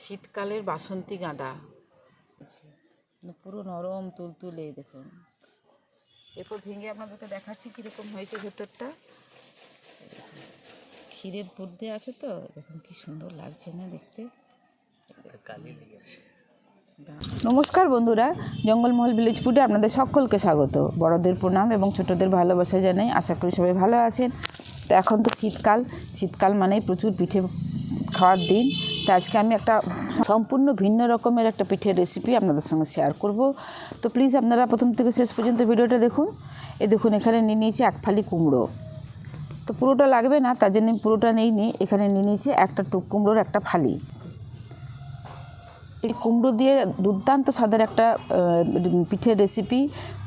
শীতকালের বাসন্তী গাঁদা পুরো নরম তুলতুলে দেখুন। এরপর ভেঙে আপনাদেরকে দেখাচ্ছি কীরকম হয়েছে ভেতরটা। ক্ষীরের পুর দিয়ে আছে তো, দেখুন কি সুন্দর লাগছে না দেখতে। নমস্কার বন্ধুরা, জঙ্গলমহল ভিলেজ ফুডে আপনাদের সকলকে স্বাগত। বড়দের প্রণাম এবং ছোটদের ভালোবাসা জানাই। আশা করি সবাই ভালো আছেন। তো এখন তো শীতকাল মানেই প্রচুর পিঠে খাওয়ার দিন। তো আজকে আমি একটা সম্পূর্ণ ভিন্ন রকমের একটা পিঠের রেসিপি আপনাদের সঙ্গে শেয়ার করব। তো প্লিজ আপনারা প্রথম থেকে শেষ পর্যন্ত ভিডিওটা দেখুন। দেখুন এখানে নিয়ে নিয়েছি এক ফালি কুমড়ো। তো পুরোটা লাগবে না, তার জন্য পুরোটা নিইনি। এখানে নিয়ে নিয়েছি একটা কুমড়োর একটা ফালি। এই কুমড়ো দিয়ে দুর্দান্ত স্বাদের একটা পিঠের রেসিপি,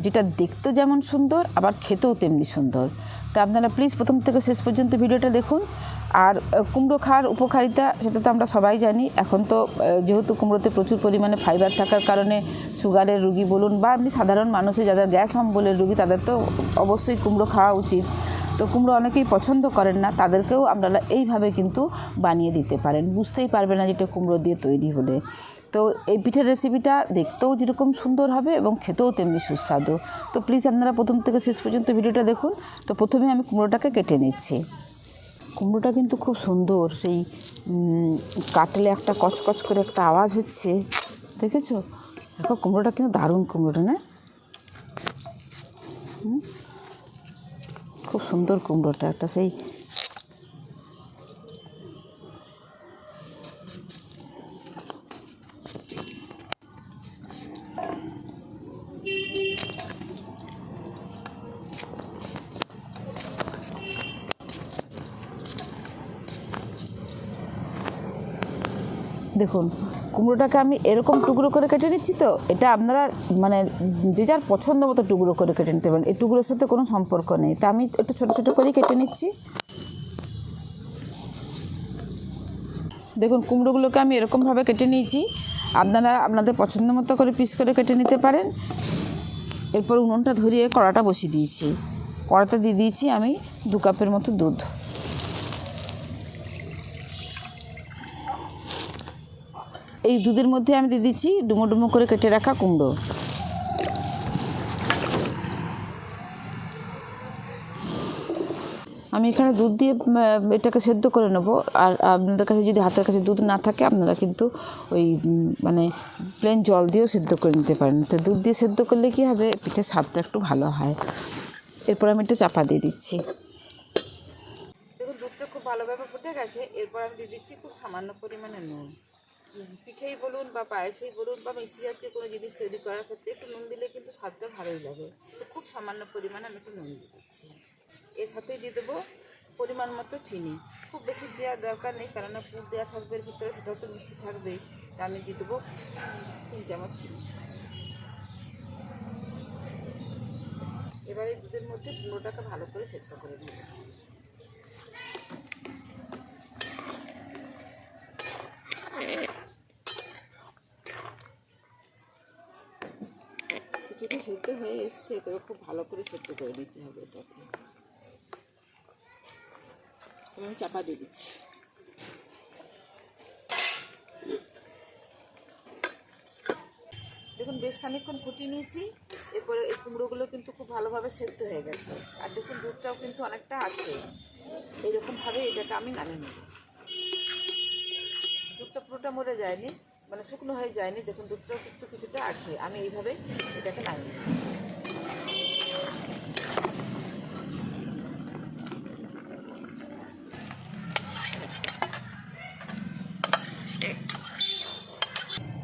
যেটা দেখতেও যেমন সুন্দর আবার খেতেও তেমনি সুন্দর। তো আপনারা প্লিজ প্রথম থেকে শেষ পর্যন্ত ভিডিওটা দেখুন। আর কুমড়ো খাওয়ার উপকারিতা সেটা তো আমরা সবাই জানি। এখন তো যেহেতু কুমড়োতে প্রচুর পরিমাণে ফাইবার থাকার কারণে সুগারের রুগী বলুন বা এমনি সাধারণ মানুষের যাদের গ্যাস অম্বলের রুগী, তাদের তো অবশ্যই কুমড়ো খাওয়া উচিত। তো কুমড়ো অনেকেই পছন্দ করেন না, তাদেরকেও আপনারা এইভাবে কিন্তু বানিয়ে দিতে পারেন। বুঝতেই পারবে না যেটা কুমড়ো দিয়ে তৈরি হলে। তো এই পিঠের রেসিপিটা দেখতেও যেরকম সুন্দর হবে এবং খেতেও তেমনি সুস্বাদু। তো প্লিজ আপনারা প্রথম থেকে শেষ পর্যন্ত ভিডিওটা দেখুন। তো প্রথমে আমি কুমড়োটাকে কেটে নিচ্ছি। কুমড়োটা কিন্তু খুব সুন্দর, সেই কাটলে একটা কচকচ করে একটা আওয়াজ হচ্ছে, দেখেছো? দেখো কুমড়োটা কিন্তু দারুণ কুমড়োটা, না? খুব সুন্দর কুমড়োটা, একটা সেই দেখুন কুমড়োটাকে আমি এরকম টুকরো করে কেটে নিচ্ছি। তো এটা আপনারা মানে যে যার পছন্দ মতো টুকরো করে কেটে নিতে পারেন, এই টুকরোর সাথে কোনো সম্পর্ক নেই। তা আমি একটু ছোটো ছোটো করেই কেটে নিচ্ছি। দেখুন কুমড়োগুলোকে আমি এরকমভাবে কেটে নিয়েছি। আপনারা আপনাদের পছন্দ মতো করে পিস করে কেটে নিতে পারেন। এরপর উনুনটা ধরিয়ে কড়াটা বসিয়ে দিয়েছি। কড়াতে দিয়ে দিয়েছি আমি 2 কাপের মতো দুধ। এই দুধের মধ্যে আমি দিয়ে দিচ্ছি ডুমো ডুমো করে কেটে রাখা কুমড়ো। আমি এখানে দুধ দিয়ে এটাকে সেদ্ধ করে নেব। আর আপনাদের কাছে যদি হাতের কাছে দুধ না থাকে, আপনারা কিন্তু ওই মানে প্লেন জল দিয়েও সেদ্ধ করে নিতে পারেন। তো দুধ দিয়ে সেদ্ধ করলে কী হবে, পিঠের স্বাদটা একটু ভালো হয়। এরপর আমি একটু চাপা দিয়ে দিচ্ছি। দেখুন দুধটা খুব ভালোভাবে ফুটে গেছে। এরপর আমি দিয়ে দিচ্ছি খুব সামান্য পরিমাণে নুন। পিঠেই বলুন বা পায়েসেই বলুন বা মিষ্টি জাতীয় কোনো জিনিস তৈরি করার ক্ষেত্রে একটু নুন দিলে কিন্তু স্বাদটা ভালোই লাগে। তো খুব সামান্য পরিমাণে আমি একটু নুন দিয়ে দিচ্ছি। এর সাথেই দিয়ে দেবো পরিমাণ মতো চিনি। খুব বেশি দেওয়ার দরকার নেই, কেননা পুর দেওয়া থাকবে ভিতরে, সেটাও তো মিষ্টি থাকবেই। তা আমি দিয়ে দেবো 3 চামচ চিনি। এবারে দুধের মধ্যে কুমড়োটাকে ভালো করে সেদ্ধ করে নেব। কিছুটা সেদ্ধ হয়ে এসছে, তবে খুব ভালো করে সেদ্ধ করে নিতে হবে এটাকে। আমি চাপা দিয়ে দিচ্ছি। দেখুন বেশ খানিকক্ষণ ফুটিয়ে নিয়েছি। এরপরে এই কুমড়োগুলো কিন্তু খুব ভালোভাবে সেদ্ধ হয়ে গেছে। আর দেখুন দুধটাও কিন্তু অনেকটা আছে। এইরকমভাবে এটাকে আমি নামিয়ে নেব। দুধটা পুরোটা মরে যায়নি, মানে শুকনো হয়ে যায়নি। দেখুন দুধটাও কিন্তু কিছুটা আছে। আমি এইভাবে এটাকে নামিয়ে নেব।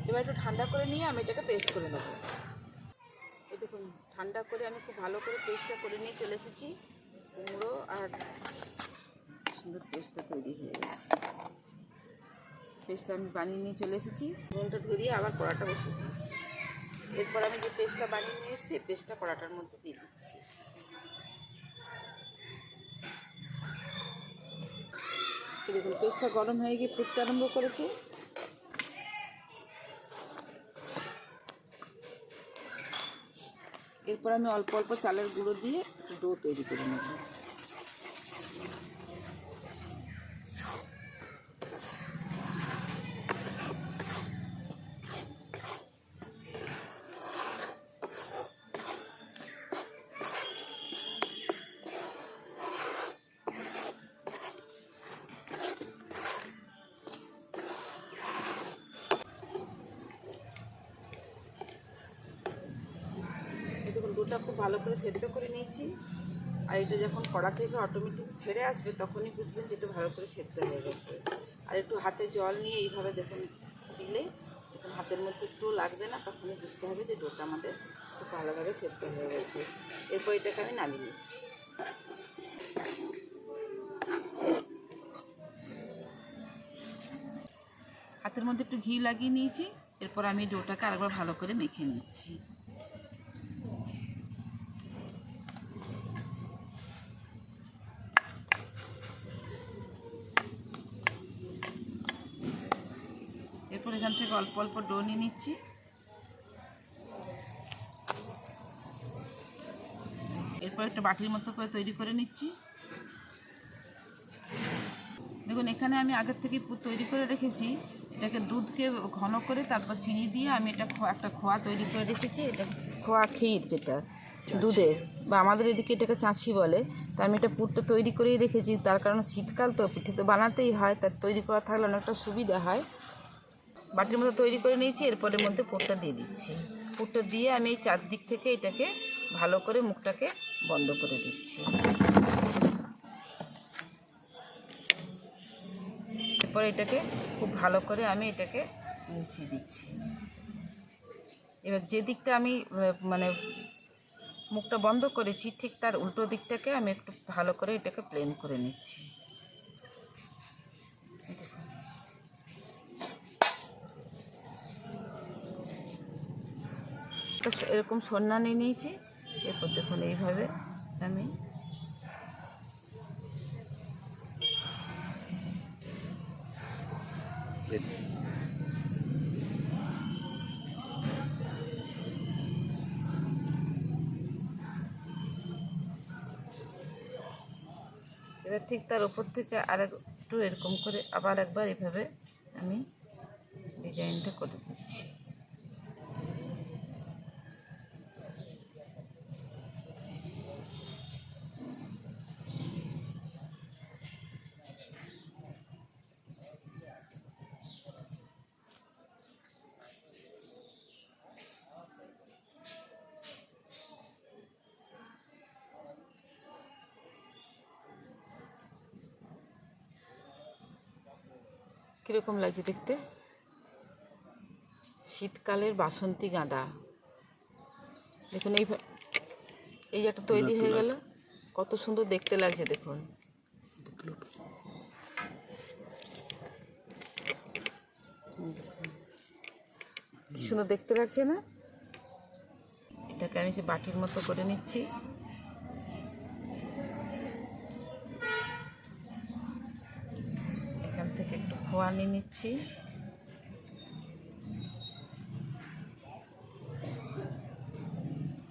এবার একটু ঠান্ডা করে নিয়ে আমি এটাকে পেস্ট করে নেব। এই দেখুন ঠান্ডা করে আমি খুব ভালো করে পেস্টটা করে নিয়ে চলে এসেছি। কুমড়ো আর সুন্দর পেস্টটা তৈরি হয়ে গেছে। পেস্টটা আমি বানিয়ে নিয়ে চলে এসেছি। নুনটা ধরিয়ে আবার কড়াটা বসিয়ে দিয়েছি। এরপর আমি যে পেস্টটা বানিয়ে নিয়ে এসেছি, পেস্টটা কড়াটার মধ্যে দিয়ে দিচ্ছি। দেখুন পেস্টটা গরম হয়ে গিয়ে ফুটতে আরম্ভ করেছে। এরপর আমি অল্প অল্প চালের গুঁড়ো দিয়ে ডো তৈরি করে নেব। ডোটা খুব ভালো করে সেদ্ধ করে নিয়েছি। আর এটা যখন কড়া থেকে অটোমেটিক ছেড়ে আসবে তখনই বুঝবেন যে এটা ভালো করে সেদ্ধ হয়ে গেছে। আর একটু হাতে জল নিয়ে এইভাবে দেখুন দিলে এখন হাতের মধ্যে একটু লাগবে না, তখনই বুঝতে হবে যে ডোটা আমাদের খুব ভালোভাবে সেদ্ধ হয়ে গেছে। এরপর এটাকে আমি নামিয়ে নিচ্ছি। হাতের মধ্যে একটু ঘি লাগিয়ে নিয়েছি। এরপর আমি ডোটাকে আরেকবার ভালো করে মেখে নিচ্ছি। এরপর এখান থেকে অল্প অল্প ডো নিয়ে নিচ্ছি। এরপর একটা বাটির মতো করে তৈরি করে নিচ্ছি। দেখুন এখানে আমি আগের থেকে তৈরি করে রেখেছি। এটাকে দুধকে ঘন করে তারপর চিনি দিয়ে আমি এটা একটা খোয়া তৈরি করে রেখেছি। এটা খোয়া ক্ষীর, যেটা দুধের, বা আমাদের এদিকে এটাকে চাঁছি বলে। তা আমি এটা পুরটা তৈরি করেই রেখেছি, তার কারণ শীতকাল তো পিঠে তো বানাতেই হয়, তার তৈরি করা থাকলে অনেকটা সুবিধা হয়। বাটির মতো তৈরি করে নিয়েছি। এরপরের মধ্যে পুরটা দিয়ে দিচ্ছি। পুরটা দিয়ে আমি এই চারদিক থেকে এটাকে ভালো করে মুখটাকে বন্ধ করে দিচ্ছি। এরপর এটাকে খুব ভালো করে আমি এটাকে মুছিয়ে দিচ্ছি। এবার যে দিকটা আমি মানে মুখটা বন্ধ করেছি ঠিক তার উল্টো দিকটাকে আমি একটু ভালো করে এটাকে প্লেন করে নিচ্ছি। এরকম সন্না নিয়ে নিয়েছি। এরপর দেখুন এইভাবে আমি এবার ঠিক তার উপর থেকে আরেকটু এরকম করে আবার একবার এভাবে আমি ডিজাইনটা করে দিচ্ছি। কীরকম লাগছে দেখতে? শীতকালের বাসন্তী গাঁদা। দেখুন এই একটা তৈরি হয়ে গেল, কত সুন্দর দেখতে লাগছে দেখুন। কি সুন্দর দেখতে লাগছে না? এটাকে আমি সে বাটির মতো করে নিচ্ছি। এখান থেকে একটু খোয়া নিয়ে নিচ্ছি।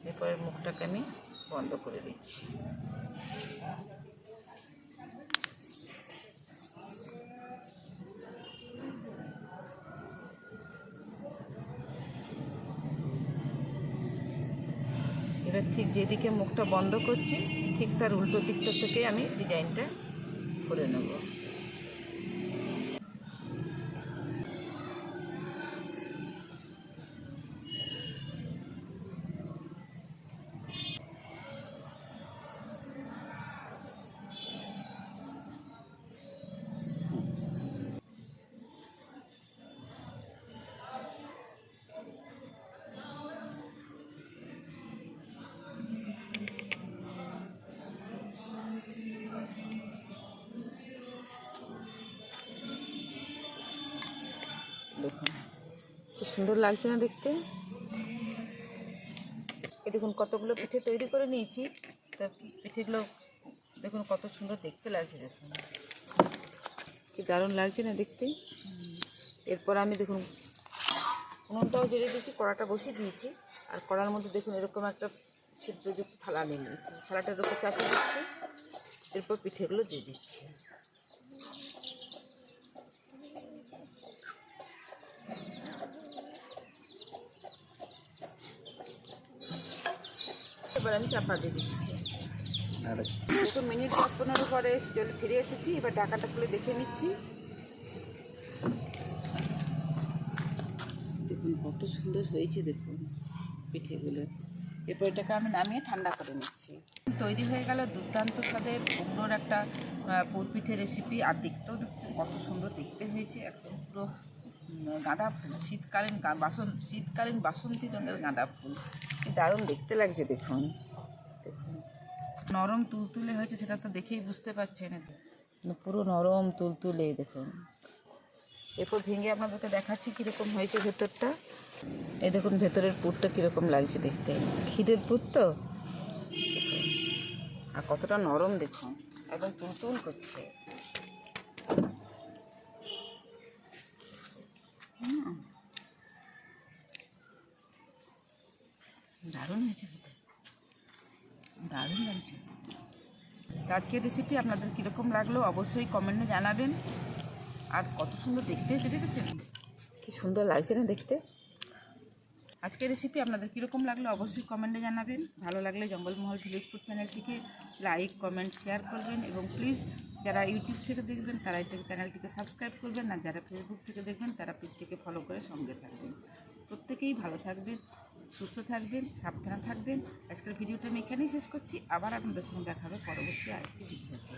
এরপরে মুখটাকে আমি বন্ধ করে দিচ্ছি। এবার ঠিক যেদিকে মুখটা বন্ধ করছি ঠিক তার উল্টো দিকটা থেকে আমি ডিজাইনটা করে নেব। দেখুন কি সুন্দর লাগছে না দেখতে? এই দেখুন কতগুলো পিঠে তৈরি করে নিয়েছি। তা পিঠেগুলো দেখুন কত সুন্দর দেখতে লাগছে। দেখুন কি দারুণ লাগছে না দেখতে? এরপর আমি দেখুন উনুনটাও জেলে দিয়েছি, কড়াটা বসিয়ে দিয়েছি। আর কড়ার মধ্যে দেখুন এরকম একটা ছিদ্রযুক্ত থালা নিয়ে নিয়েছি। থালাটার উপর চাপিয়ে দিচ্ছি। এরপর পিঠেগুলো দিয়ে দিচ্ছি। এবার আমি চাপা দিয়ে দিচ্ছি। দেখুন মিনিট 10-15 পরে জল ফিরে এসেছি। এবার ঢাকাটা খুলে দেখে নিচ্ছি। দেখুন কত সুন্দর হয়েছে দেখুন পিঠেগুলো। এরপর এটাকে আমি নামিয়ে ঠান্ডা করে নিচ্ছি। তৈরি হয়ে গেল দুর্দান্ত স্বাদের কুমড়োর একটা পুরপিঠে রেসিপি। আর দেখতেও কত সুন্দর দেখতে হয়েছে, একদম পুরো গাঁদা ফুল, শীতকালীন বাসন্তী রঙের গাঁদা ফুল, কি দারুণ দেখতে লাগছে। দেখুন দেখুন নরম তুলতুলে হয়েছে, সেটা তো দেখেই বুঝতে পারছেন, পুরো নরম তুলতুলে। দেখুন এরপর ভেঙে আপনাদেরকে দেখাচ্ছি কীরকম হয়েছে ভেতরটা। এই দেখুন ভেতরের পুরটা কীরকম লাগছে দেখতে, ক্ষীরের পুর তো। আর কতটা নরম দেখুন, একদম তুলতুল করছে। দারুণ হয়েছে, দারুণ লাগছে। আজকের রেসিপি আপনাদের কীরকম লাগলো অবশ্যই কমেন্টে জানাবেন। আর কত সুন্দর দেখতে হয়েছে, দেখেছেন কি সুন্দর লাগছে না দেখতে। আজকের রেসিপি আপনাদের কীরকম লাগলো অবশ্যই কমেন্টে জানাবেন। ভালো লাগলে জঙ্গলমহল ভিলেজ ফুড চ্যানেলটিকে লাইক, কমেন্ট, শেয়ার করবেন। এবং প্লিজ যারা ইউটিউব থেকে দেখবেন তারা এই চ্যানেলটিকে সাবস্ক্রাইব করবেন, আর যারা ফেসবুক থেকে দেখবেন তারা পেজটিকে ফলো করে সঙ্গে থাকবেন। প্রত্যেকেই ভালো থাকবেন, সুস্থ থাকবেন, সাবধানে থাকবেন। আজকের ভিডিওটা আমি এখানেই শেষ করছি। আবার আপনাদের সঙ্গে দেখা হবে পরবর্তী আরেকটি ভিডিওতে।